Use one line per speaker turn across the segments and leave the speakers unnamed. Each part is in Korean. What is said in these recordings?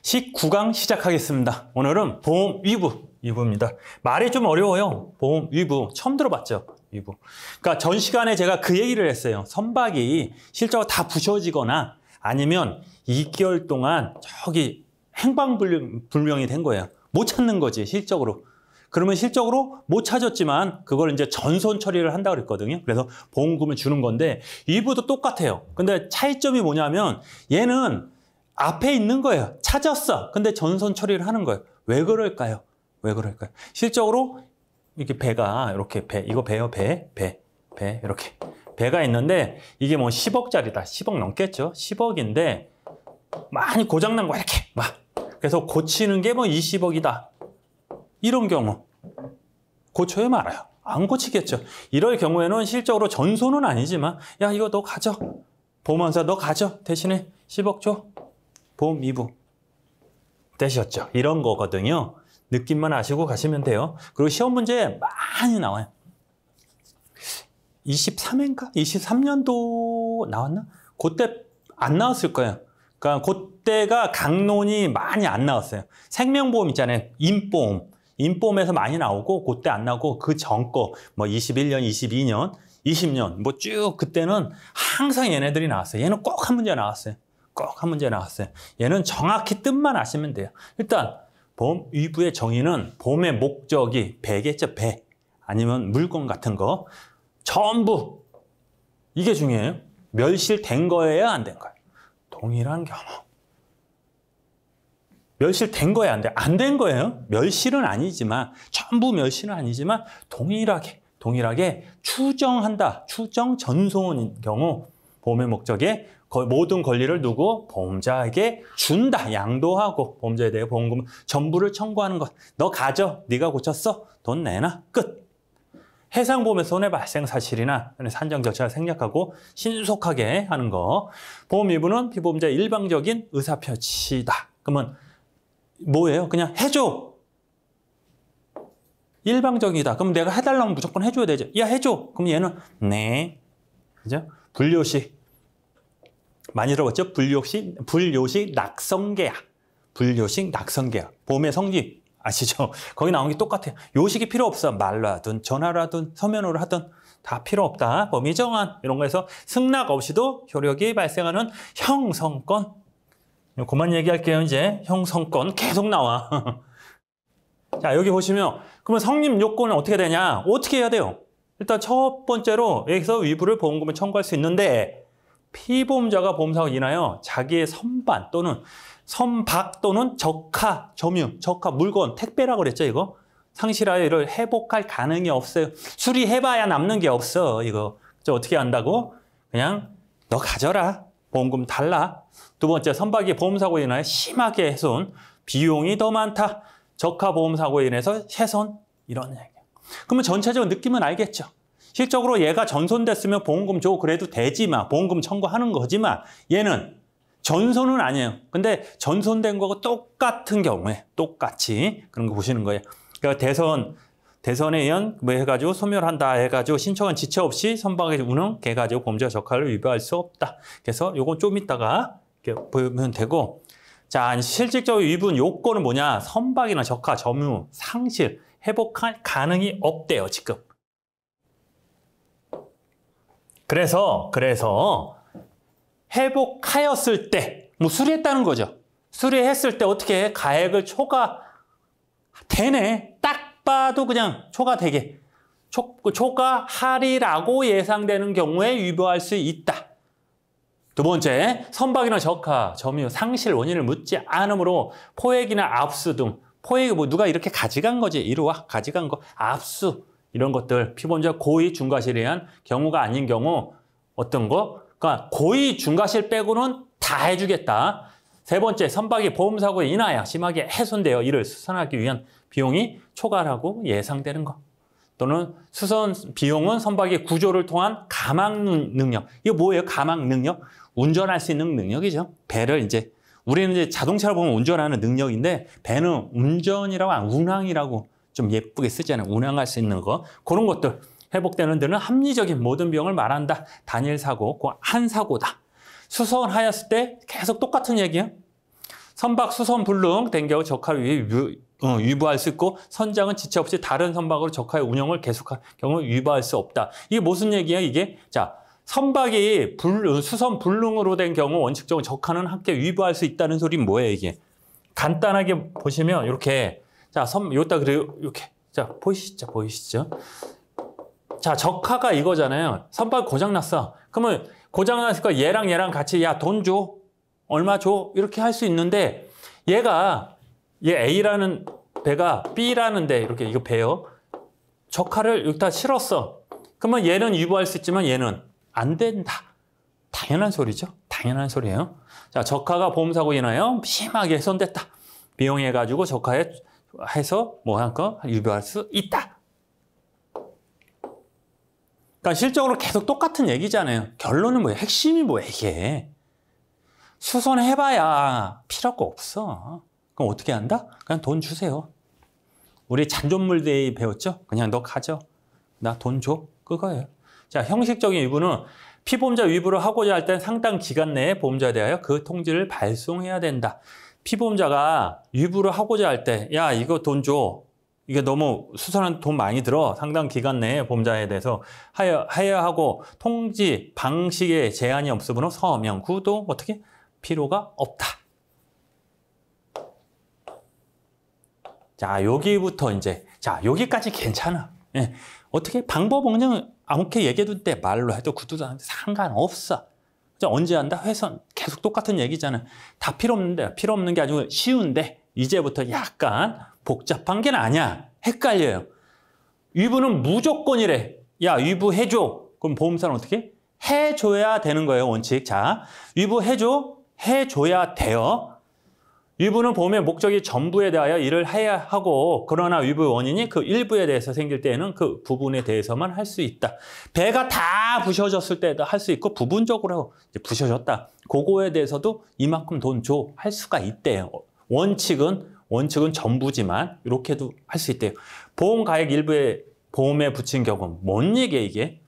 19강 시작하겠습니다. 오늘은 보험 위부입니다. 말이 좀 어려워요. 보험 위부 처음 들어봤죠? 위부. 그러니까 전 시간에 제가 그 얘기를 했어요. 선박이 실제로 다 부셔지거나 아니면 2개월 동안 저기 행방불명이 된 거예요. 못 찾는 거지 실적으로. 그러면 실적으로 못 찾았지만 그걸 이제 전손 처리를 한다고 그랬거든요. 그래서 보험금을 주는 건데 위부도 똑같아요. 근데 차이점이 뭐냐면 얘는 앞에 있는 거예요. 찾았어. 근데 전손 처리를 하는 거예요. 왜 그럴까요? 왜 그럴까요? 실적으로 이렇게 배가 이렇게 이거 배요. 배 이렇게 배가 있는데 이게 뭐 10억짜리다. 10억 넘겠죠. 10억인데 많이 고장난 거야 이렇게 막. 그래서 고치는 게 뭐 20억이다. 이런 경우 고쳐야 말아요. 안 고치겠죠. 이럴 경우에는 실적으로 전손은 아니지만 야 이거 너 가져. 보험회사 너 가져. 대신에 10억 줘. 보험 위부 되셨죠. 이런 거거든요. 느낌만 아시고 가시면 돼요. 그리고 시험 문제 많이 나와요. 23회인가? 23년도 나왔나? 그때 안 나왔을 거예요. 그러니까 그때가 강론이 많이 안 나왔어요. 생명보험 있잖아요. 인보험에서 많이 나오고 그때 안 나오고 그 전 거 뭐 21년, 22년, 20년 뭐 쭉 그때는 항상 얘네들이 나왔어요. 얘는 꼭 한 문제 나왔어요. 꼭 한 문제 나왔어요. 얘는 정확히 뜻만 아시면 돼요. 일단 보험 위부의 정의는 보험의 목적이 배겠죠. 배 아니면 물건 같은 거 전부 이게 중요해요. 멸실된 거예요, 안 된 거예요? 동일한 경우. 멸실된 거예요, 안 돼? 안 된 거예요. 멸실은 아니지만 전부 멸실은 아니지만 동일하게 추정한다. 추정 전손인 경우 보험의 목적에 모든 권리를 두고 보험자에게 준다. 양도하고 보험자에 대해 보험금 전부를 청구하는 것. 너 가져. 네가 고쳤어. 돈 내놔. 끝. 해상보험의 손해 발생 사실이나 산정 절차를 생략하고 신속하게 하는 거. 보험 위부는 피보험자의 일방적인 의사표시다. 그러면 뭐예요? 그냥 해줘. 일방적이다. 그럼 내가 해달라면 무조건 해줘야 되죠. 야 해줘. 그럼 얘는 네. 그죠? 불요식. 많이 들어봤죠? 불요식 낙성계약. 불요식 낙성계약. 보험의 성질 아시죠? 거기 나온 게 똑같아요. 요식이 필요 없어. 말로 하든 전화로 하든 서면으로 하든 다 필요 없다. 범위 정한 이런 거에서 승낙 없이도 효력이 발생하는 형성권. 그만 얘기할게요. 이제 형성권 계속 나와. 자 여기 보시면 그러면 성립 요건은 어떻게 되냐? 어떻게 해야 돼요? 일단 첫 번째로 여기서 위부를 보험금을 청구할 수 있는데 피보험자가 보험사고 인하여 자기의 선반 또는 선박 또는 적하, 점유, 적하, 물건, 택배라고 그랬죠, 이거? 상실하여 이를 회복할 가능이 없어요. 수리해봐야 남는 게 없어, 이거. 어떻게 한다고? 그냥 너 가져라. 보험금 달라. 두 번째, 선박이 보험사고에 인하여 심하게 훼손, 비용이 더 많다. 적하 보험사고에 인해서 훼손, 이런 얘기예요. 그러면 전체적인 느낌은 알겠죠? 실적으로 얘가 전손됐으면 보험금 줘 그래도 되지만 보험금 청구하는 거지만 얘는 전손은 아니에요. 근데 전손된 거하고 똑같은 경우에 똑같이 그런 거 보시는 거예요. 그러니까 대선에 의한 뭐 해가지고 소멸한다 해가지고 신청한 지체 없이 선박의 운항 해가지고 보험자 적하를 위반할 수 없다. 그래서 요건 좀 이따가 이렇게 보면 되고 자 실질적인 위분 요건은 뭐냐? 선박이나 적하, 점유, 상실 회복할 가능이 없대요 지금. 그래서 회복하였을 때 뭐 수리했다는 거죠. 수리했을 때 어떻게 해? 가액을 초과되네. 딱 봐도 그냥 초과되게. 초과하리라고 예상되는 경우에 위부할 수 있다. 두 번째, 선박이나 적하, 점유, 상실 원인을 묻지 않으므로 포획이나 압수 등 포획이 뭐 누가 이렇게 가져간 거지. 이리 와 가져간 거. 압수. 이런 것들 피보험자 고의 중과실에 의한 경우가 아닌 경우 어떤 거? 그러니까 고의 중과실 빼고는 다 해주겠다. 세 번째 선박이 보험사고에 인하여 심하게 훼손되어 이를 수선하기 위한 비용이 초과라고 예상되는 거. 또는 수선 비용은 선박의 구조를 통한 가망 능력. 이거 뭐예요? 가망 능력? 운전할 수 있는 능력이죠. 배를 이제 우리는 이제 자동차를 보면 운전하는 능력인데 배는 운전이라고 안 운항이라고 좀 예쁘게 쓰잖아요. 운항할 수 있는 거. 그런 것들 회복되는 데는 합리적인 모든 비용을 말한다. 단일 사고, 한 사고다. 수선하였을 때 계속 똑같은 얘기예요. 선박 수선 불능 된 경우 적하를 위부할 수 있고 선장은 지체 없이 다른 선박으로 적하의 운영을 계속할 경우 위부할 수 없다. 이게 무슨 얘기야 이게? 자, 선박이 수선 불능으로 된 경우 원칙적으로 적하는 함께 위부할 수 있다는 소리는 뭐예요 이게? 간단하게 보시면 이렇게 자, 요따 그래요 이렇게 자 보이시죠? 자, 적하가 이거잖아요. 선박 고장 났어. 그러면 고장 났으니까 얘랑 같이 야 돈 줘. 얼마 줘? 이렇게 할 수 있는데 얘 A라는 배가 B라는 데 이렇게 이거 배요. 적하를 여기다 실었어. 그러면 얘는 위부할 수 있지만 얘는 안 된다. 당연한 소리죠. 당연한 소리예요. 자, 적하가 보험사고 인하여 심하게 훼손됐다. 비용해가지고 적하에 해서 뭐 한 거 위부할 수 있다. 그러니까 실적으로 계속 똑같은 얘기잖아요. 결론은 뭐예요? 핵심이 뭐예요 이게? 수선해봐야 필요가 없어. 그럼 어떻게 한다? 그냥 돈 주세요. 우리 잔존물대회 배웠죠? 그냥 너 가져. 나 돈 줘. 그거예요. 자, 형식적인 위부는 피보험자 위부를 하고자 할 땐 상당 기간 내에 보험자에 대하여 그 통지를 발송해야 된다. 피보험자가 위부를 하고자 할 때, 야, 이거 돈 줘. 이게 너무 수선한 돈 많이 들어. 상당 기간 내에 보험자에 대해서 하여야 하고 통지 방식에 제한이 없으므로 서명 후도 어떻게? 필요가 없다. 자, 여기부터 이제 자, 여기까지 괜찮아. 예. 어떻게 방법은 그냥 아무렇게 얘기해도 돼. 말로 해도 구두도 하는데 상관없어. 언제 한다? 회선. 계속 똑같은 얘기잖아. 다 필요 없는데, 필요 없는 게 아니고 쉬운데 이제부터 약간 복잡한 게 아니야. 헷갈려요. 위부는 무조건이래. 야, 위부 해줘. 그럼 보험사는 어떻게? 해줘야 되는 거예요, 원칙. 자, 위부 해줘야 돼요. 위부는 보험의 목적이 전부에 대하여 일을 해야 하고 그러나 위부의 원인이 그 일부에 대해서 생길 때에는 그 부분에 대해서만 할 수 있다. 배가 다 부셔졌을 때도 할 수 있고 부분적으로 이제 부셔졌다. 그거에 대해서도 이만큼 돈 줘 할 수가 있대요. 원칙은 전부지만 이렇게도 할 수 있대요. 보험가액 일부에 보험에 붙인 경우 뭔 얘기야 이게?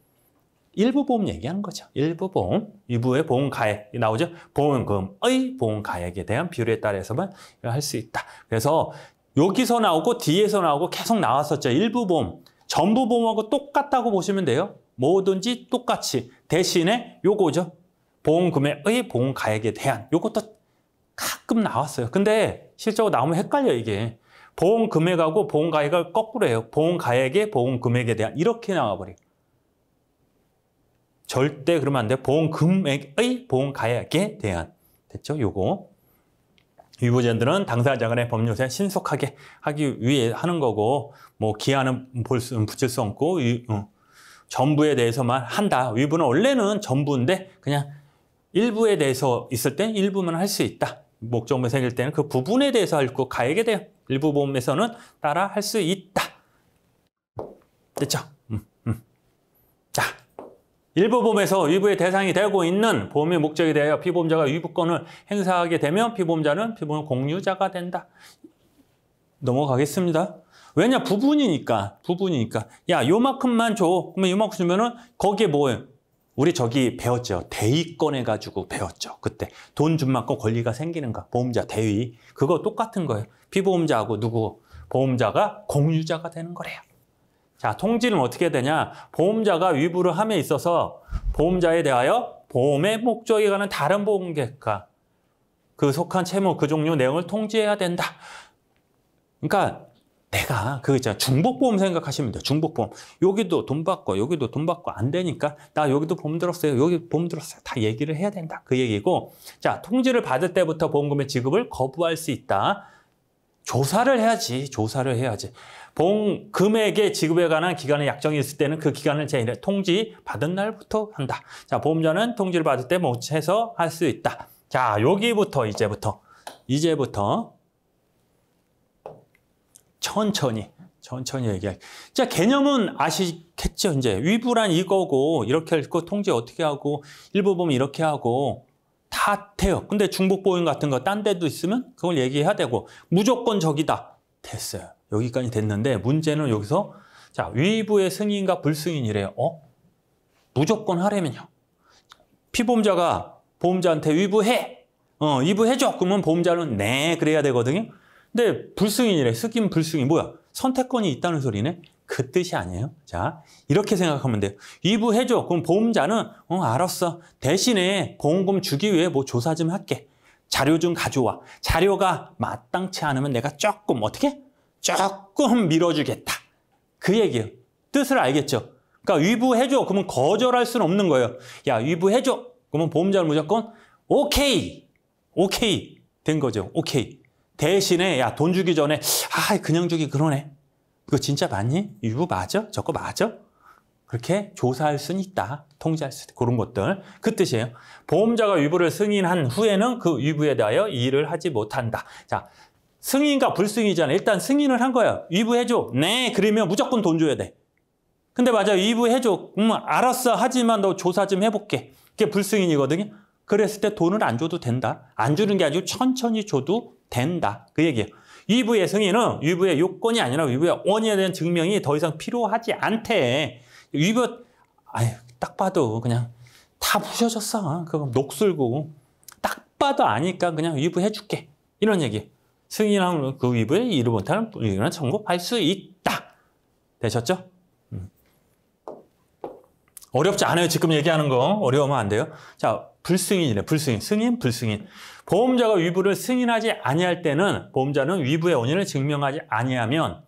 일부 보험 얘기하는 거죠. 일부 보험, 위부의 보험가액이 나오죠. 보험금의 보험가액에 대한 비율에 따라서만 할 수 있다. 그래서 여기서 나오고 뒤에서 나오고 계속 나왔었죠. 일부 보험, 전부 보험하고 똑같다고 보시면 돼요. 뭐든지 똑같이. 대신에 요거죠. 보험금액의 보험가액에 대한 요것도 가끔 나왔어요. 근데 실제로 나오면 헷갈려 이게. 보험금액하고 보험가액을 거꾸로 해요. 보험가액의 보험금액에 대한 이렇게 나와버려요. 절대 그러면 안 돼. 보험금액의 보험가액에 대한. 됐죠? 요거. 위부제한들은 당사자 간의 법률에 신속하게 하기 위해 하는 거고, 뭐, 기한은 붙일 수 없고, 전부에 대해서만 한다. 위부는 원래는 전부인데, 그냥 일부에 대해서 있을 땐 일부만 할 수 있다. 목적물 생길 때는 그 부분에 대해서 할고 가액에 대해 일부 보험에서는 따라 할 수 있다. 됐죠? 자. 일부 보험에서 위부의 대상이 되고 있는 보험의 목적에 대하여 피보험자가 위부권을 행사하게 되면 피보험자는 피보험 공유자가 된다. 넘어가겠습니다. 왜냐? 부분이니까. 야, 요만큼만 줘. 그러면 요만큼 주면은 거기에 뭐예요? 우리 저기 배웠죠. 대위권 해가지고 배웠죠. 그때 돈 준 만큼 권리가 생기는 거. 보험자 대위. 그거 똑같은 거예요. 피보험자하고 보험자가 공유자가 되는 거래요. 자, 통지는 어떻게 되냐? 보험자가 위부를 함에 있어서 보험자에 대하여 보험의 목적에 관한 다른 보험계획과 그 속한 채무, 그 종류 내용을 통지해야 된다. 그러니까 내가 그거 있잖아. 중복보험 생각하시면 돼요. 중복보험. 여기도 돈 받고 여기도 돈 받고 안 되니까 나 여기도 보험 들었어요. 여기 보험 들었어요. 다 얘기를 해야 된다. 그 얘기고. 자, 통지를 받을 때부터 보험금의 지급을 거부할 수 있다. 조사를 해야지. 보험 금액의 지급에 관한 기간의 약정이 있을 때는 그 기간을 통지 받은 날부터 한다. 자, 보험자는 통지를 받을 때 해서 할 수 있다. 자, 여기부터 이제부터 천천히 얘기할. 자, 개념은 아시겠죠? 이제 위부란 이거고 이렇게 읽고 통지 어떻게 하고 일부 보면 이렇게 하고 다 돼요. 근데 중복보험 같은 거 딴 데도 있으면 그걸 얘기해야 되고 무조건 저기다. 됐어요. 여기까지 됐는데 문제는 여기서 자, 위부의 승인과 불승인이래요. 무조건 하려면요. 피보험자가 보험자한테 위부해. 위부해줘. 그러면 보험자는 네 그래야 되거든요. 근데 불승인이래. 승인 불승인 뭐야? 선택권이 있다는 소리네. 그 뜻이 아니에요. 자, 이렇게 생각하면 돼요. 위부해줘. 그럼 보험자는 알았어. 대신에 보험금 주기 위해 뭐 조사 좀 할게. 자료 좀 가져와. 자료가 마땅치 않으면 내가 조금 어떻게? 조금 밀어주겠다. 그 얘기예요. 뜻을 알겠죠? 그러니까 위부해줘. 그러면 거절할 수는 없는 거예요. 야, 위부해줘. 그러면 보험자는 무조건 오케이. 오케이. 된 거죠. 오케이. 대신에 야, 돈 주기 전에 그냥 주기 그러네. 이거 진짜 맞니? 위부 맞아? 저거 맞아? 그렇게 조사할 수는 있다. 통지할 수 있다. 그런 것들. 그 뜻이에요. 보험자가 위부를 승인한 후에는 그 위부에 대하여 일을 하지 못한다. 자, 승인과 불승인이잖아. 일단 승인을 한 거야. 위부해줘. 네, 그러면 무조건 돈 줘야 돼. 근데 맞아. 위부해줘. 알았어. 하지만 너 조사 좀 해볼게. 그게 불승인이거든요. 그랬을 때 돈을 안 줘도 된다. 안 주는 게 아니고 천천히 줘도 된다. 그 얘기예요. 위부의 승인은 위부의 요건이 아니라 위부의 원인에 대한 증명이 더 이상 필요하지 않대. 위부, 딱 봐도 그냥 다 부셔졌어. 그거 녹슬고. 딱 봐도 아니까 그냥 위부해줄게. 이런 얘기예요. 승인하면 그 위부에 이를 못하는 불이익은 청구할 수 있다. 되셨죠? 어렵지 않아요. 지금 얘기하는 거. 어려우면 안 돼요. 자, 불승인이래. 불승인. 승인, 불승인. 보험자가 위부를 승인하지 아니할 때는 보험자는 위부의 원인을 증명하지 아니하면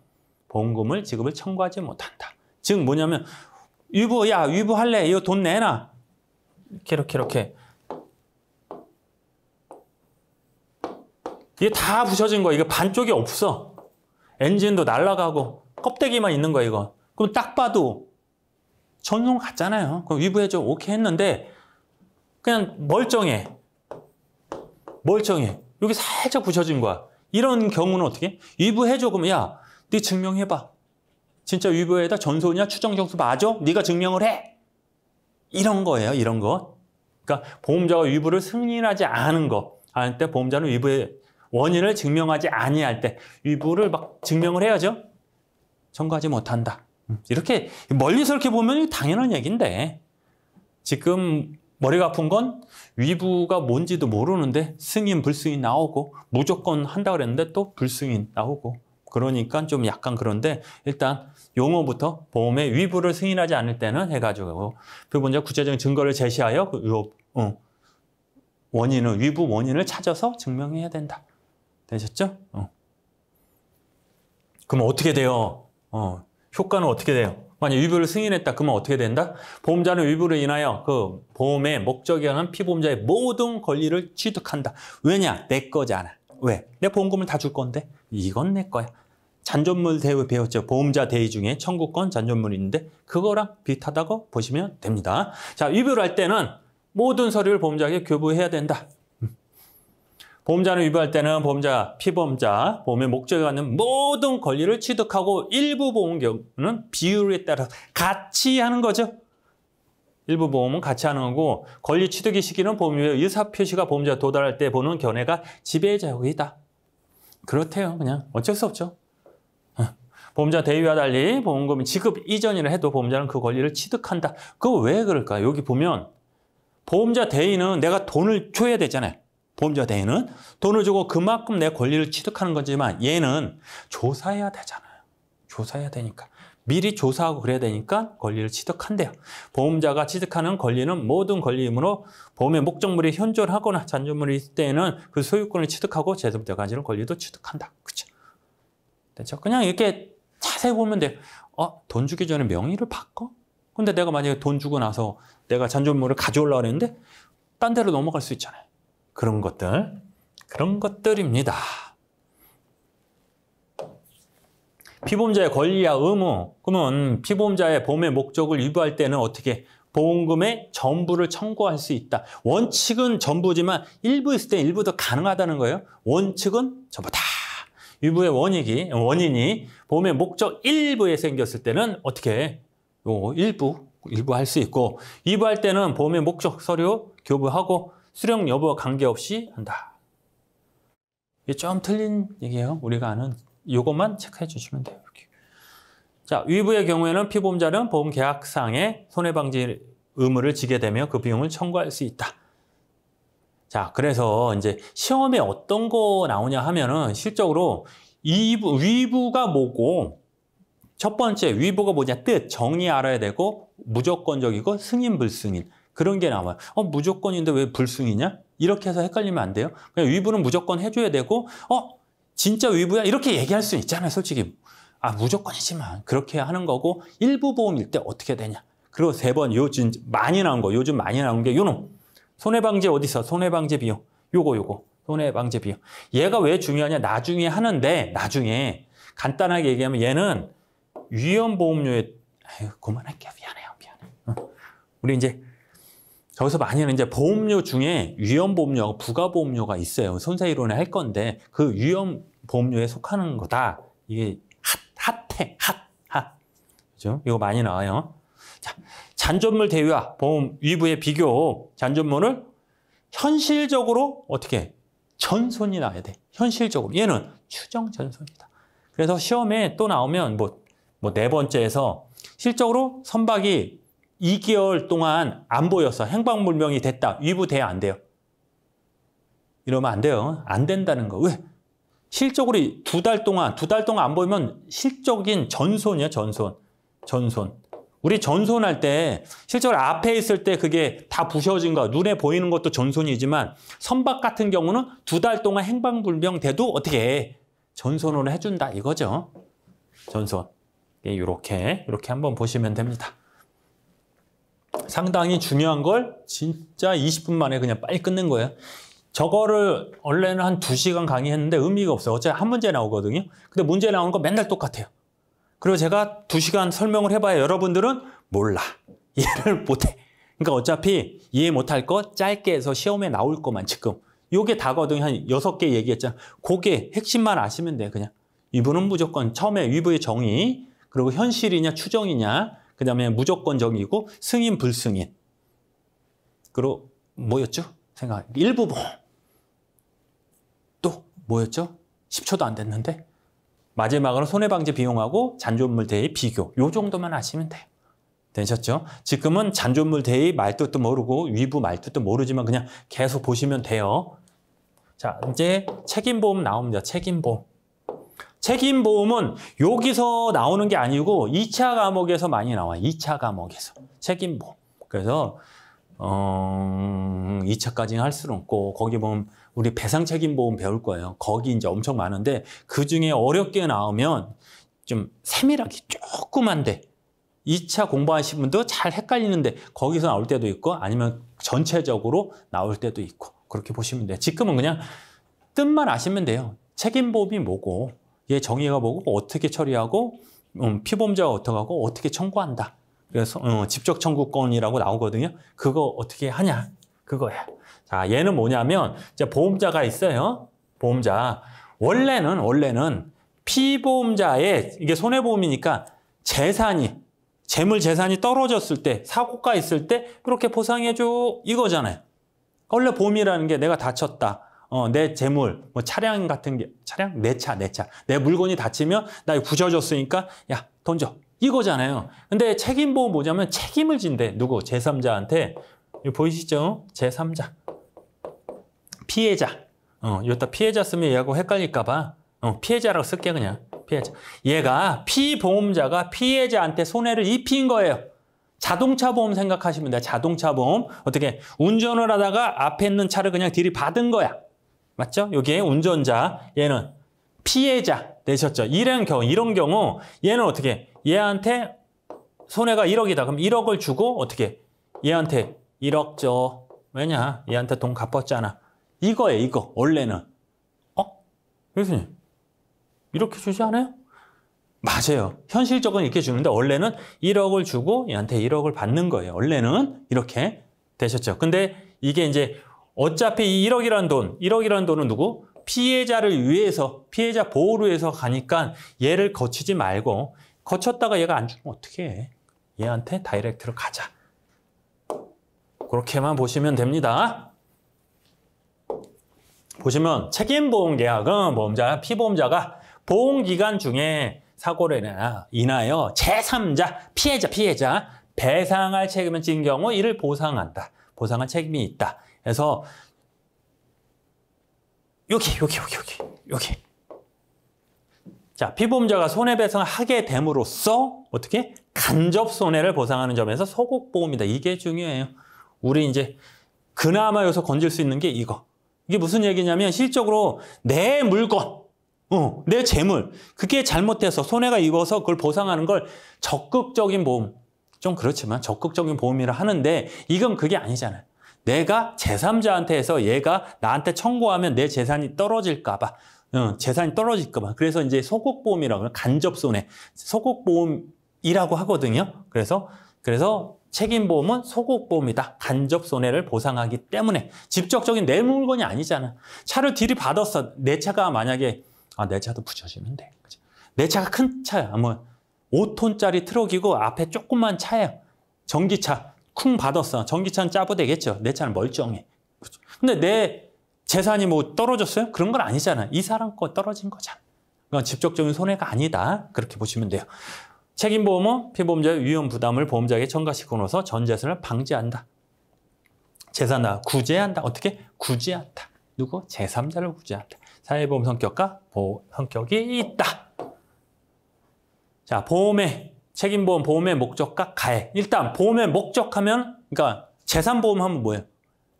보험금을 지급을 청구하지 못한다. 즉 뭐냐면 위부, 야, 위부 할래. 이거 돈 내놔. 이렇게. 이게 다 부셔진 거야. 이거 반쪽이 없어. 엔진도 날아가고 껍데기만 있는 거야, 이거. 그럼 딱 봐도 전용 같잖아요. 그럼 위부해줘. 오케이 했는데 그냥 멀쩡해. 여기 살짝 부셔진 거야. 이런 경우는 어떻게? 위부해줘. 그러면 야, 네 증명해봐. 진짜 위부에다 전소냐 추정정수 맞아? 네가 증명을 해. 이런 거예요. 이런 거. 그러니까 보험자가 위부를 승인하지 않은 거. 할 때 보험자는 위부의 원인을 증명하지 아니할 때 위부를 막 증명을 해야죠. 청구하지 못한다. 이렇게 멀리서 이렇게 보면 당연한 얘기인데 지금 머리가 아픈 건 위부가 뭔지도 모르는데 승인, 불승인 나오고 무조건 한다 그랬는데 또 불승인 나오고 그러니까 좀 약간 그런데 일단 용어부터 보험의 위부를 승인하지 않을 때는 해가지고 피보험자 구체적인 증거를 제시하여 원인을 위부 원인을 찾아서 증명해야 된다. 되셨죠? 그럼 어떻게 돼요? 효과는 어떻게 돼요? 만약 위부를 승인했다. 그러면 어떻게 된다? 보험자는 위부를 인하여 그 보험의 목적이라는 피보험자의 모든 권리를 취득한다. 왜냐? 내 거잖아. 왜? 내 보험금을 다 줄 건데 이건 내 거야. 잔존물 대우 배웠죠. 보험자 대의 중에 청구권 잔존물이 있는데 그거랑 비슷하다고 보시면 됩니다. 자, 위부를 할 때는 모든 서류를 보험자에게 교부해야 된다. 보험자는 위부할 때는 보험자, 피보험자, 보험의 목적에 갖는 모든 권리를 취득하고 일부 보험 경우는 비율에 따라 같이 하는 거죠. 일부 보험은 같이 하는 거고 권리 취득의 시기는 보험료의 의사표시가 보험자에 도달할 때 보는 견해가 지배적이다. 그렇대요. 그냥 어쩔 수 없죠. 보험자 대위와 달리 보험금 지급 이전이라 해도 보험자는 그 권리를 취득한다. 그거 왜 그럴까요? 여기 보면 보험자 대위는 내가 돈을 줘야 되잖아요. 보험자 대위는 돈을 주고 그만큼 내 권리를 취득하는 거지만 얘는 조사해야 되잖아요. 조사해야 되니까. 미리 조사하고 그래야 되니까 권리를 취득한대요. 보험자가 취득하는 권리는 모든 권리이므로 보험의 목적물이 현존하거나 잔존물이 있을 때에는 그 소유권을 취득하고 제도부터 가지는 권리도 취득한다. 그렇죠? 됐죠? 그냥 이렇게 자세히 보면 돼요. 돈 주기 전에 명의를 바꿔? 근데 내가 만약에 돈 주고 나서 내가 잔존물을 가져오려고 했는데 딴 데로 넘어갈 수 있잖아요. 그런 것들입니다. 피보험자의 권리와 의무. 그러면 피보험자의 보험의 목적을 위반할 때는 어떻게? 보험금의 전부를 청구할 수 있다. 원칙은 전부지만 일부 있을 때 일부도 가능하다는 거예요. 원칙은 전부다. 위부의 원인이 보험의 목적 일부에 생겼을 때는 어떻게? 일부 할 수 있고 위부할 때는 보험의 목적 서류 교부하고 수령 여부와 관계없이 한다. 이게 좀 틀린 얘기예요. 우리가 아는 이것만 체크해 주시면 돼요. 이렇게. 자, 위부의 경우에는 피보험자는 보험 계약상의 손해방지 의무를 지게 되며 그 비용을 청구할 수 있다. 자, 그래서 이제 시험에 어떤 거 나오냐 하면은 실적으로 위부가 뭐고, 첫 번째 위부가 뭐냐, 뜻, 정의 알아야 되고, 무조건적이고, 승인, 불승인. 그런 게 나와요. 무조건인데 왜 불승이냐? 이렇게 해서 헷갈리면 안 돼요. 그냥 위부는 무조건 해줘야 되고, 진짜 위부야? 이렇게 얘기할 수 있잖아요, 솔직히. 무조건이지만. 그렇게 하는 거고, 일부 보험일 때 어떻게 되냐? 그리고 세 번, 요즘 많이 나온 거, 요즘 많이 나온 게 요놈. 손해방지 어디 있어? 손해방지 비용. 요거. 손해방지 비용. 얘가 왜 중요하냐? 나중에 하는데, 나중에 간단하게 얘기하면 얘는 위험보험료에, 그만할게요. 미안해. 우리 이제, 저기서 많이는 이제 보험료 중에 위험보험료하고 부가보험료가 있어요. 손해이론에 할 건데, 그 위험보험료에 속하는 거다. 이게 핫해. 그죠? 이거 많이 나와요. 자, 잔존물 대위와 보험 위부의 비교. 잔존물을 현실적으로 어떻게? 전손이 나와야 돼. 현실적으로. 얘는 추정 전손이다. 그래서 시험에 또 나오면 네 번째에서 실적으로 선박이 2개월 동안 안 보였어. 행방불명이 됐다. 위부 돼야 안 돼요. 이러면 안 돼요. 안 된다는 거. 왜? 실적으로 2달 동안 안 보이면 실적인 전손이야, 전손. 우리 전손할 때 실적으로 앞에 있을 때 그게 다 부셔진 거, 눈에 보이는 것도 전손이지만 선박 같은 경우는 2달 동안 행방불명 돼도 어떻게 해? 전손으로 해준다 이거죠. 전손. 이렇게 한번 보시면 됩니다. 상당히 중요한 걸 진짜 20분 만에 그냥 빨리 끝낸 거예요. 저거를 원래는 한 2시간 강의했는데 의미가 없어요. 어차피 한 문제 나오거든요. 근데 문제 나오는 거 맨날 똑같아요. 그리고 제가 2시간 설명을 해봐야 여러분들은 몰라. 이해를 못해. 그러니까 어차피 이해 못할 거 짧게 해서 시험에 나올 것만 지금. 요게 다거든요. 한 6개 얘기했잖아. 그게 핵심만 아시면 돼요. 그냥. 위부는 무조건 처음에 위부의 정의, 그리고 현실이냐 추정이냐, 그 다음에 무조건적이고 승인 불승인. 그리고 뭐였죠? 생각. 일부 보험. 또 뭐였죠? 10초도 안 됐는데. 마지막으로 손해방지 비용하고 잔존물 대의 비교. 요 정도만 아시면 돼요. 되셨죠? 지금은 잔존물 대의 말뜻도 모르고 위부 말뜻도 모르지만 그냥 계속 보시면 돼요. 자, 이제 책임보험 나옵니다. 책임보험은 여기서 나오는 게 아니고 2차 과목에서 많이 나와요. 2차 과목에서. 책임보험. 그래서 2차까지는 할 수는 없고 거기 보면 우리 배상책임보험 배울 거예요. 거기 이제 엄청 많은데 그중에 어렵게 나오면 좀 세밀하게 조그만데 2차 공부하신 분도 잘 헷갈리는데 거기서 나올 때도 있고 아니면 전체적으로 나올 때도 있고 그렇게 보시면 돼요. 지금은 그냥 뜻만 아시면 돼요. 책임보험이 뭐고 얘 정의가 뭐고 어떻게 처리하고 피보험자가 어떻게 하고 어떻게 청구한다. 그래서 직접 청구권이라고 나오거든요. 그거 어떻게 하냐? 그거야. 자, 얘는 뭐냐면 이제 보험자가 있어요. 보험자. 원래는 피보험자의 이게 손해보험이니까 재물 재산이 떨어졌을 때 사고가 있을 때 이렇게 보상해줘 이거잖아요. 원래 보험이라는 게 내가 다쳤다. 내 재물, 뭐 차량 같은 게 내 차. 내 물건이 다치면 나 이거 부셔졌으니까 야, 돈 줘. 이거잖아요. 근데 책임보험 뭐냐면 책임을 진대. 누구? 제3자한테. 이거 보이시죠? 제3자. 피해자. 여기다 피해자 쓰면 얘하고 헷갈릴까봐 피해자라고 쓸게 그냥. 피해자. 얘가 피보험자가 피해자한테 손해를 입힌 거예요. 자동차 보험 생각하시면 돼요. 자동차 보험. 어떻게? 운전을 하다가 앞에 있는 차를 그냥 들이받은 거야. 맞죠? 여기에 운전자. 얘는 피해자 되셨죠? 이런 경우 얘는 어떻게? 얘한테 손해가 1억이다. 그럼 1억을 주고 어떻게? 얘한테 1억 줘. 왜냐? 얘한테 돈 갚았잖아. 이거예요, 이거. 원래는. 교수님, 이렇게 주지 않아요? 맞아요. 현실적으로 이렇게 주는데 원래는 1억을 주고 얘한테 1억을 받는 거예요. 원래는 이렇게 되셨죠. 근데 이게 이제 어차피 이 1억이라는 돈은 누구? 피해자를 위해서, 피해자 보호를 위해서 가니까 얘를 거치지 말고 거쳤다가 얘가 안 주면 어떻게 해? 얘한테 다이렉트로 가자. 그렇게만 보시면 됩니다. 보시면 책임보험 계약은 보험자, 피보험자가 보험기간 중에 사고를 인하여 제3자, 피해자 배상할 책임을 진 경우 이를 보상한다. 보상할 책임이 있다. 그래서 여기. 자, 피보험자가 손해배상을 하게 됨으로써 어떻게? 간접 손해를 보상하는 점에서 소극보험이다. 이게 중요해요. 우리 이제 그나마 여기서 건질 수 있는 게 이거. 이게 무슨 얘기냐면 실적으로 내 물건, 내 재물, 그게 잘못해서 손해가 입어서 그걸 보상하는 걸 적극적인 보험, 좀 그렇지만 적극적인 보험이라 하는데 이건 그게 아니잖아요. 내가 제3자한테 해서 얘가 나한테 청구하면 내 재산이 떨어질까 봐. 재산이 떨어질까 봐. 그래서 이제 소극보험이라고 해요. 간접손해. 소극보험이라고 하거든요. 그래서 책임보험은 소극보험이다. 간접손해를 보상하기 때문에. 직접적인 내 물건이 아니잖아. 차를 들이받았어. 내 차가 만약에, 내 차도 부서지면 돼. 그치? 내 차가 큰 차야. 뭐 5톤짜리 트럭이고 앞에 조그만 차야. 전기차. 쿵 받았어. 전기차는 짜부되겠죠. 내 차는 멀쩡해. 그렇죠? 근데 내 재산이 뭐 떨어졌어요? 그런 건 아니잖아. 이 사람 거 떨어진 거잖아. 그건 직접적인 손해가 아니다. 그렇게 보시면 돼요. 책임보험은 피보험자의 위험 부담을 보험자에게 전가시켜놓아서 전 재산을 방지한다. 재산을 구제한다. 어떻게? 구제한다. 누구? 제3자를 구제한다. 사회보험 성격과 보험 성격이 있다. 자, 책임보험 보험의 목적과 가액. 일단 보험의 목적하면, 그러니까 재산보험 하면 뭐예요?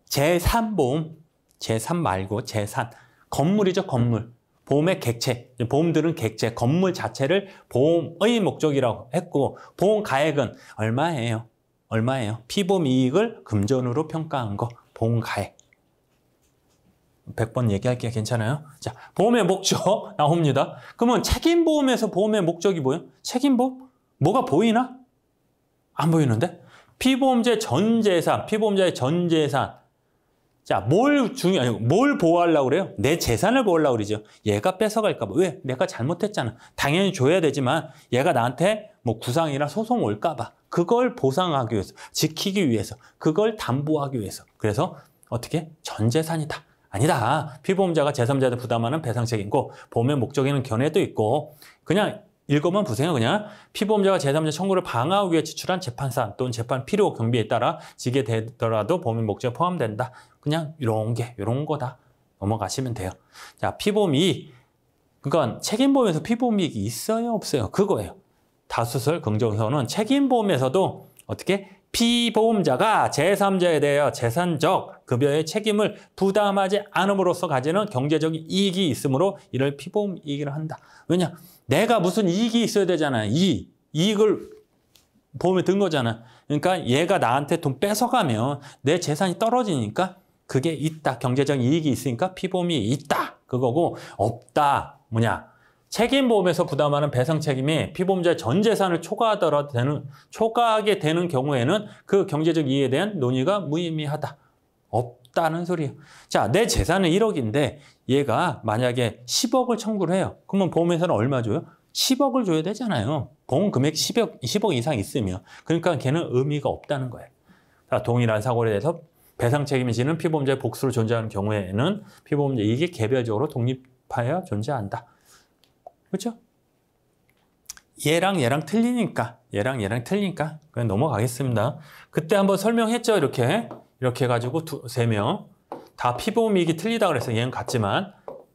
재산보험. 재산 말고 재산. 건물이죠, 건물. 보험의 객체. 보험들은 객체, 건물 자체를 보험의 목적이라고 했고, 보험 가액은 얼마예요? 피보험 이익을 금전으로 평가한 거. 보험 가액. 100번 얘기할게요. 괜찮아요? 자, 보험의 목적 나옵니다. 그러면 책임보험에서 보험의 목적이 뭐예요? 책임보험? 뭐가 보이나? 안 보이는데? 피보험자의 전 재산, 피보험자의 전 재산. 자, 뭘 보호하려고 그래요? 내 재산을 보호하려고 그러죠. 얘가 뺏어갈까 봐. 왜? 내가 잘못했잖아. 당연히 줘야 되지만 얘가 나한테 뭐 구상이나 소송 올까 봐. 그걸 보상하기 위해서, 지키기 위해서, 그걸 담보하기 위해서. 그래서 어떻게? 전 재산이다. 아니다. 피보험자가 제3자한테 부담하는 배상 책임이고 보험의 목적에는 견해도 있고 그냥 읽어만 보세요. 그냥 피보험자가 제3자 청구를 방어하기 위해 지출한 재판사안 또는 재판 필요 경비에 따라 지게 되더라도 보험의 목적에 포함된다. 그냥 이런 거다. 넘어가시면 돼요. 자, 피보험 이익. 그러니까 책임보험에서 피보험 이익이 있어요? 없어요? 그거예요. 다수설 긍정선은 책임보험에서도 어떻게? 피보험자가 제3자에 대하여 재산적 급여의 책임을 부담하지 않음으로써 가지는 경제적인 이익이 있으므로 이를 피보험 이익이라 한다. 왜냐? 내가 무슨 이익이 있어야 되잖아요. 이익을 보험에 든 거잖아. 그러니까 얘가 나한테 돈 뺏어가면 내 재산이 떨어지니까 그게 있다. 경제적인 이익이 있으니까 피보험이 있다. 그거고 없다. 뭐냐? 책임보험에서 부담하는 배상 책임이 피보험자의 전 재산을 초과하게 되는 경우에는 그 경제적 이익에 대한 논의가 무의미하다. 없다는 소리예요. 자, 내 재산은 1억인데 얘가 만약에 10억을 청구를 해요. 그러면 보험회사는 얼마 줘요? 10억을 줘야 되잖아요. 보험 금액 10억 이상 있으면. 그러니까 걔는 의미가 없다는 거예요. 자, 동일한 사고에 대해서 배상 책임이 지는 피보험자의 복수로 존재하는 경우에는 피보험자 이익이 개별적으로 독립하여 존재한다. 그렇죠? 얘랑 틀리니까 그냥 넘어가겠습니다. 그때 한번 설명했죠. 이렇게 해가지고 3명 다 피보험 이익이 틀리다 그래서 얘는 같지만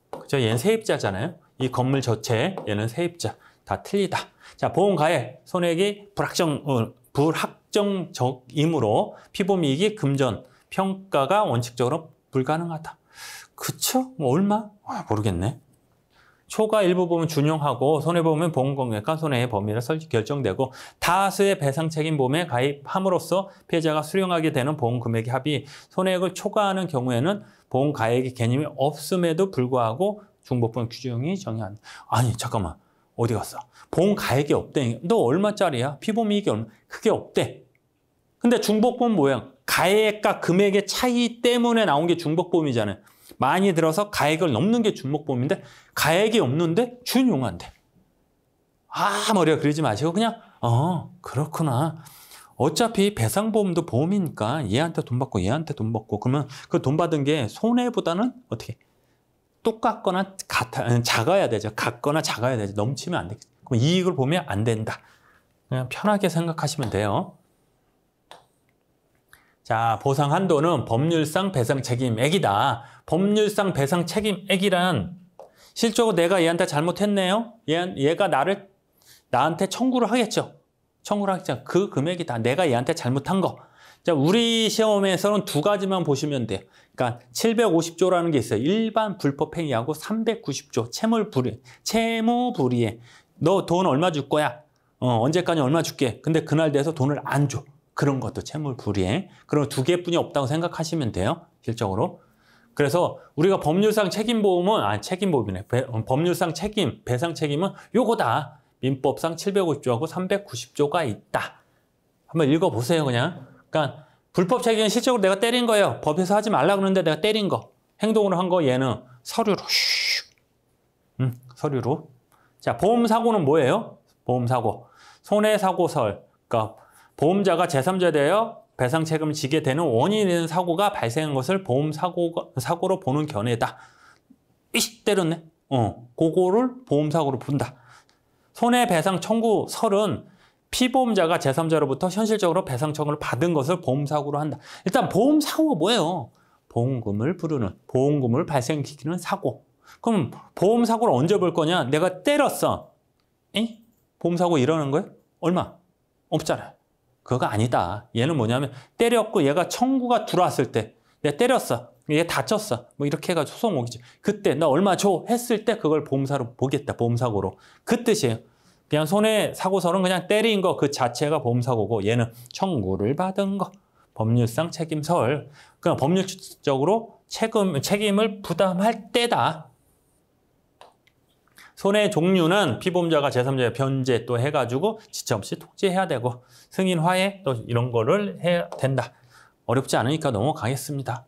그죠? 얘는 세입자잖아요. 이 건물 저체 얘는 세입자. 다 틀리다. 자, 보험 가액 손해액이 불확정적이므로 피보험 이익이 금전 평가가 원칙적으로 불가능하다. 그쵸? 뭐 얼마? 모르겠네. 초과 일부 보험은 준용하고 손해보험은 보험금액과 손해의 범위를 결정되고 다수의 배상 책임 보험에 가입함으로써 피해자가 수령하게 되는 보험 금액의 합이 손해액을 초과하는 경우에는 보험 가액의 개념이 없음에도 불구하고 중복보험 규정이 정의한다. 아니 잠깐만 어디 갔어? 보험 가액이 없대. 너 얼마짜리야? 피보험 이익이 얼마? 그게 없대. 근데 중복보험 뭐야? 가액과 금액의 차이 때문에 나온 게 중복보험이잖아요. 많이 들어서 가액을 넘는 게 중복보험인데 가액이 없는데 준용한대. 머리가 그러지 마시고 그냥 그렇구나. 어차피 배상보험도 보험이니까 얘한테 돈 받고 얘한테 돈 받고 그러면 그 돈 받은 게 손해보다는 어떻게 똑같거나 작아야 되죠. 같거나 작아야 되죠. 넘치면 안 되겠죠. 그럼 이익을 보면 안 된다. 그냥 편하게 생각하시면 돼요. 자, 보상 한도는 법률상 배상 책임액이다. 법률상 배상 책임액이란 실적으로 내가 얘한테 잘못했네요. 얘가 나한테 청구를 하겠죠. 청구를 하겠죠. 그 금액이다. 내가 얘한테 잘못한 거. 자, 우리 시험에서는 두 가지만 보시면 돼요. 그러니까 750조라는 게 있어요. 일반 불법 행위하고 390조 채무불이해. 너 돈 얼마 줄 거야? 언제까지 얼마 줄게. 근데 그날 돼서 돈을 안 줘. 그런 것도 채무불이해. 그럼 두 개뿐이 없다고 생각하시면 돼요. 실적으로. 그래서 우리가 법률상 책임보험은 책임보험이네. 법률상 책임, 배상 책임은 요거다. 민법상 750조하고 390조가 있다. 한번 읽어보세요, 그냥. 그러니까 불법 책임은 실적으로 내가 때린 거예요. 법에서 하지 말라 그러는데 내가 때린 거. 행동으로 한 거 얘는 서류로 서류로. 자, 보험사고는 뭐예요? 보험사고. 손해사고설. 그러니까 보험자가 제3자에 대하여 배상 책임을 지게 되는 원인이 되는 사고가 발생한 것을 보험사고로 보는 견해다. 이씨 때렸네. 그거를 보험사고로 본다. 손해배상 청구설은 피보험자가 제3자로부터 현실적으로 배상 청구를 받은 것을 보험사고로 한다. 일단 보험사고가 뭐예요? 보험금을 부르는, 보험금을 발생시키는 사고. 그럼 보험사고를 언제 볼 거냐? 내가 때렸어. 보험사고 이러는 거예요? 얼마? 없잖아요. 그거 아니다. 얘는 뭐냐면 때렸고 얘가 청구가 들어왔을 때 내가 때렸어. 얘 다쳤어. 뭐 이렇게 해가지고 소송 오겠지. 그때 나 얼마 줘 했을 때 그걸 보험사로 보겠다. 보험사고로. 그 뜻이에요. 그냥 손해사고설은 그냥 때린 거 그 자체가 보험사고고 얘는 청구를 받은 거. 법률상 책임설. 그냥 법률적으로 책임을 부담할 때다. 손해 종류는 피보험자가 제3자의 변제 또 해가지고 지체 없이 통지해야 되고 승인 화해 또 이런 거를 해야 된다. 어렵지 않으니까 넘어가겠습니다.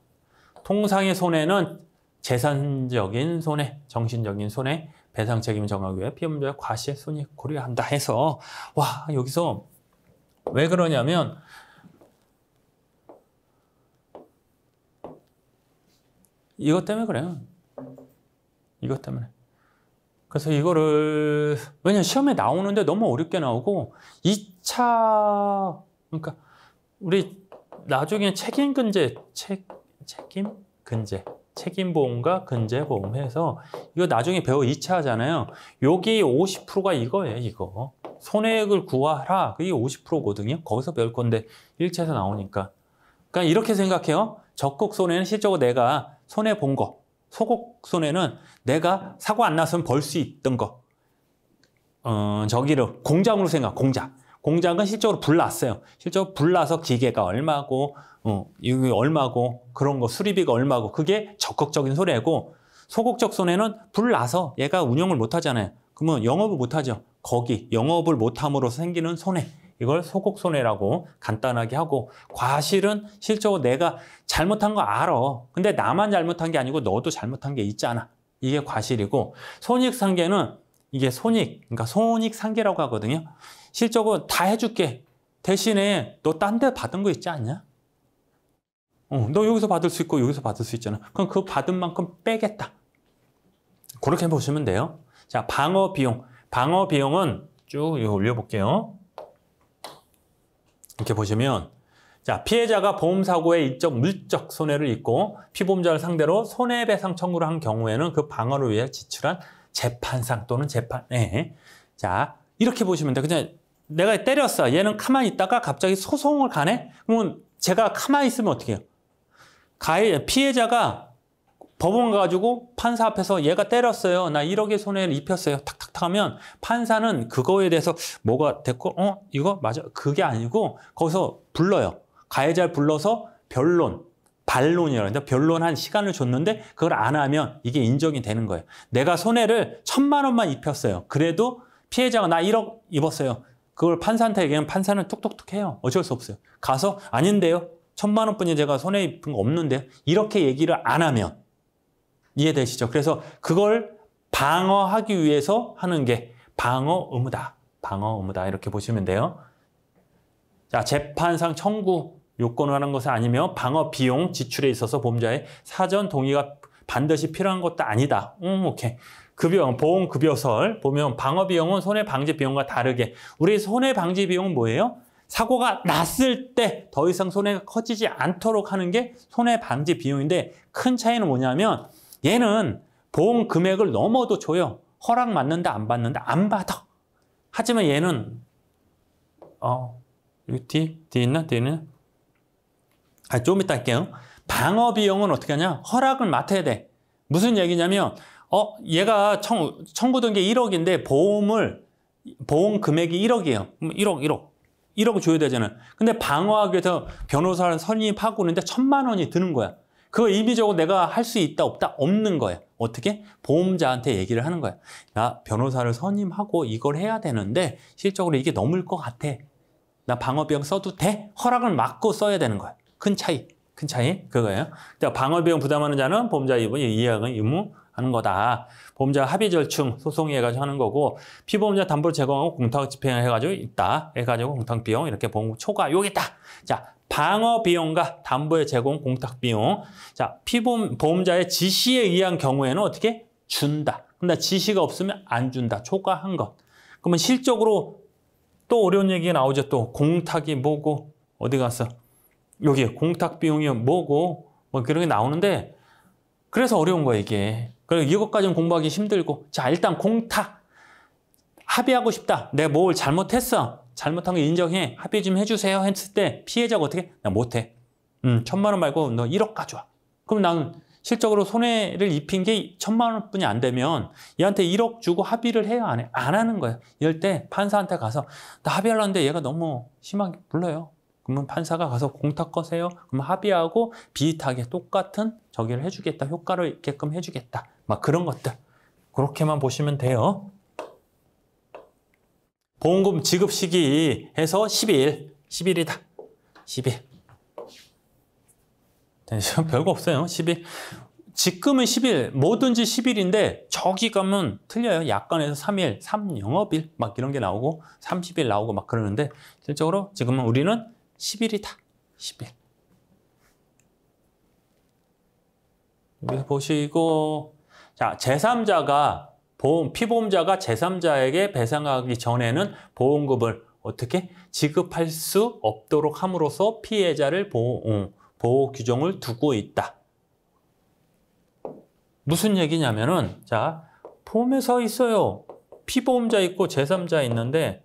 통상의 손해는 재산적인 손해, 정신적인 손해, 배상 책임 정하기 위해 피보험자의 과실 손익 고려한다 해서 와 여기서 왜 그러냐면 이것 때문에 그래요. 이것 때문에. 그래서 이거를 왜냐면 시험에 나오는데 너무 어렵게 나오고 2차 그러니까 우리 나중에 책임근제 책임보험과 근제보험 해서 이거 나중에 배워 2차 하잖아요. 여기 50%가 이거예요. 이거 손해액을 구하라. 그게 50%거든요. 거기서 배울 건데 1차에서 나오니까. 그러니까 이렇게 생각해요. 적극 손해는 실적으로 내가 손해 본 거. 소극 손해는 내가 사고 안 났으면 벌 수 있던 거. 저기를 공장으로 생각. 공장은 실적으로 불났어요. 실적으로 불나서 기계가 얼마고, 이게 얼마고, 그런 거 수리비가 얼마고, 그게 적극적인 손해고, 소극적 손해는 불나서 얘가 운영을 못 하잖아요. 그러면 영업을 못 하죠. 거기 영업을 못 함으로써 생기는 손해. 이걸 소극 손해라고 간단하게 하고 과실은 실적으로 내가 잘못한 거 알아. 근데 나만 잘못한 게 아니고 너도 잘못한 게 있잖아. 이게 과실이고 손익상계는 이게 그러니까 손익상계라고 하거든요. 실적으로 다 해줄게. 대신에 너 딴 데 받은 거 있지 않냐? 너 여기서 받을 수 있고 여기서 받을 수 있잖아. 그럼 그 받은 만큼 빼겠다. 그렇게 보시면 돼요. 자, 방어 비용. 방어 비용은 쭉 올려볼게요. 이렇게 보시면 자 피해자가 보험사고의 일적 물적 손해를 입고 피보험자를 상대로 손해배상 청구를 한 경우에는 그 방어를 위해 지출한 재판상 또는 재판에 자 이렇게 보시면 돼. 그냥 내가 때렸어. 얘는 가만히 있다가 갑자기 소송을 가네? 그러면 제가 가만히 있으면 어떻게 해요? 피해자가 법원 가가지고 판사 앞에서 얘가 때렸어요. 나 1억의 손해를 입혔어요. 탁탁탁 하면 판사는 그거에 대해서 뭐가 됐고 이거 맞아? 그게 아니고 거기서 불러요. 가해자를 불러서 반론이라는데 변론한 시간을 줬는데 그걸 안 하면 이게 인정이 되는 거예요. 내가 손해를 1,000만 원만 입혔어요. 그래도 피해자가 나 1억 입었어요. 그걸 판사한테 얘기하면 판사는 뚝뚝뚝해요. 어쩔 수 없어요. 가서 아닌데요. 1,000만 원뿐이 제가 손해 입은 거 없는데요. 이렇게 얘기를 안 하면 이해되시죠? 그래서 그걸 방어하기 위해서 하는 게 방어 의무다. 방어 의무다. 이렇게 보시면 돼요. 자, 재판상 청구 요건을 하는 것은 아니며 방어 비용 지출에 있어서 보험자의 사전 동의가 반드시 필요한 것도 아니다. 오케이. 보험 급여설 보면 방어 비용은 손해 방지 비용과 다르게 우리 손해 방지 비용은 뭐예요? 사고가 났을 때 더 이상 손해가 커지지 않도록 하는 게 손해 방지 비용인데 큰 차이는 뭐냐면 얘는 보험 금액을 넘어도 줘요. 허락 맞는데 안 받는데 안 받아. 하지만 얘는 여기 뒤에 있나? 좀 이따 할게요. 방어 비용은 어떻게 하냐? 허락을 맡아야 돼. 무슨 얘기냐면 얘가 청구된 게 1억인데 보험 금액이 1억이에요. 1억 줘야 되잖아요. 근데 방어하기 위해서 변호사를 선임하고 그러는데 1,000만 원이 드는 거야. 그거 임의적으로 내가 할 수 있다 없다? 없는 거야. 어떻게? 보험자한테 얘기를 하는 거야. 나 변호사를 선임하고 이걸 해야 되는데 실적으로 이게 넘을 것 같아. 나 방어비용 써도 돼? 허락을 받고 써야 되는 거야. 큰 차이 그거예요. 그러니까 방어비용 부담하는 자는 보험자 이해하는 의무하는 거다. 보험자 합의 절충 소송해가지고 하는 거고 피보험자 담보를 제공하고 공탁 집행해가지고 있다. 해가지고 공탁 비용 이렇게 보험 초과 여기 있다. 자, 방어 비용과 담보의 제공 공탁 비용. 자, 보험자의 지시에 의한 경우에는 어떻게 준다. 근데 지시가 없으면 안 준다. 초과한 것. 그러면 실적으로 또 어려운 얘기가 나오죠. 또 공탁이 뭐고 어디 갔어? 여기 공탁 비용이 뭐고 뭐 그런 게 나오는데 그래서 어려운 거야 이게. 그리고 이것까지는 공부하기 힘들고 자 일단 공탁 합의하고 싶다. 내가 뭘 잘못했어. 잘못한 거 인정해. 합의 좀 해주세요 했을 때 피해자가 어떻게? 나 못해. 1,000만 원 말고 너 1억 가져와. 그럼 나는 실적으로 손해를 입힌 게 1,000만 원뿐이 안 되면 얘한테 1억 주고 합의를 해요 안 해? 안 하는 거야. 이럴 때 판사한테 가서 나 합의하려는데 얘가 너무 심하게 불러요. 그러면 판사가 가서 공탁 거세요. 그러면 합의하고 비슷하게 똑같은 저기를 해주겠다. 효과를 있게끔 해주겠다. 막 그런 것들. 그렇게만 보시면 돼요. 보험금 지급 시기 해서 10일이다. 10일. 별거 없어요. 10일. 지금은 10일, 뭐든지 10일인데 저기 가면 틀려요. 약관에서 3일, 3영업일 막 이런 게 나오고 30일 나오고 막 그러는데 실적으로 지금은 우리는 10일이다. 10일. 여기 보시고 자, 제3자가 피보험자가 제3자에게 배상하기 전에는 보험금을 어떻게 지급할 수 없도록 함으로써 피해자를 보호 규정을 두고 있다. 무슨 얘기냐면은 자, 보험에 서 있어요. 피보험자 있고 제3자 있는데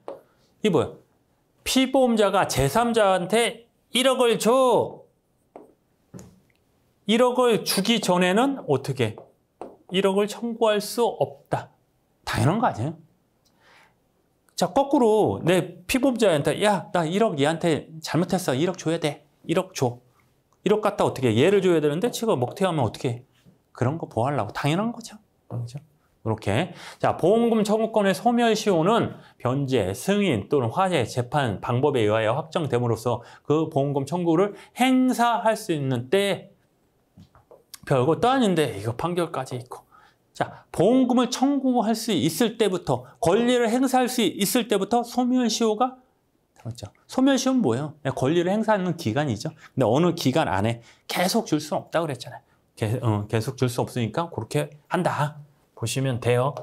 이게 뭐야? 피보험자가 제3자한테 1억을 줘. 1억을 주기 전에는 어떻게? 1억을 청구할 수 없다. 당연한 거 아니에요? 자, 거꾸로 내 피보험자한테 야, 나 1억 얘한테 잘못했어. 1억 줘야 돼. 1억 줘. 1억 갖다 어떻게 얘를 줘야 되는데 지가 먹튀하면 어떻게 그런 거 보호하려고 당연한 거죠. 그렇죠? 이렇게. 자, 보험금 청구권의 소멸시효는 변제, 승인 또는 화재, 재판 방법에 의하여 확정됨으로써 그 보험금 청구를 행사할 수 있는 때 별것도 아닌데 이거 판결까지 있고. 자, 보험금을 청구할 수 있을 때부터 권리를 행사할 수 있을 때부터 소멸시효가 그렇죠. 소멸시효는 뭐예요? 권리를 행사하는 기간이죠. 근데 어느 기간 안에 계속 줄 수는 없다고 그랬잖아요. 계속 줄 수 없으니까 그렇게 한다. 보시면 돼요.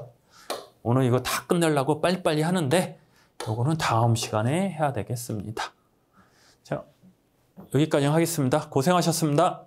오늘 이거 다 끝내려고 빨리빨리 하는데 이거는 다음 시간에 해야 되겠습니다. 자, 여기까지 하겠습니다. 고생하셨습니다.